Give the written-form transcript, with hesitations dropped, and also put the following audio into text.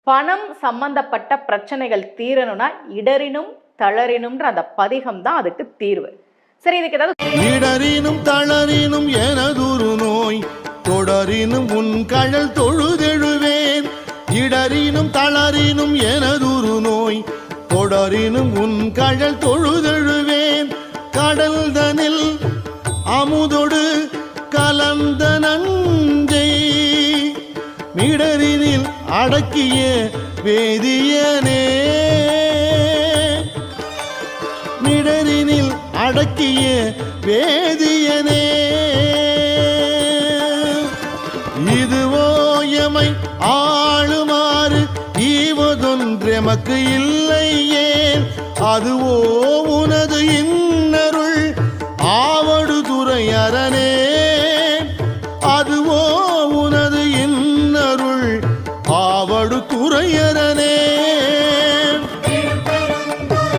பணம் சம்பந்தப்பட்ட பிரச்சனைகள் தீரணும்னா இடரினும் தளரினும்ன்ற அந்த பதிகம் தான் அதுக்கு தீர்வு. சரி, இதுக்கு ஏதாவது இடரினும் தளரினும் எனதுரு நோய் தொடரினும் உன் கழல் தொழுதெழுவேன். இடரினும் தளரினும் எனதுரு நோய் தொடரினும் உன் கழல் தொழுதெழுவேன். கடல்தனில் அமுதொடு கலந்த நஞ்சை மிடரினில் அடக்கிய வேதியனே. மிடரினில் அடக்கிய வேதியனே. இதுவோ எமை ஆளுமாறு ஈவதொன்றெமக்கு இல்லையே. அதுவோ உனது இன்னருள் ஆவடு துறையரணே. அதுவோ உனது இன்னருள் ஆவடு துறையரணே.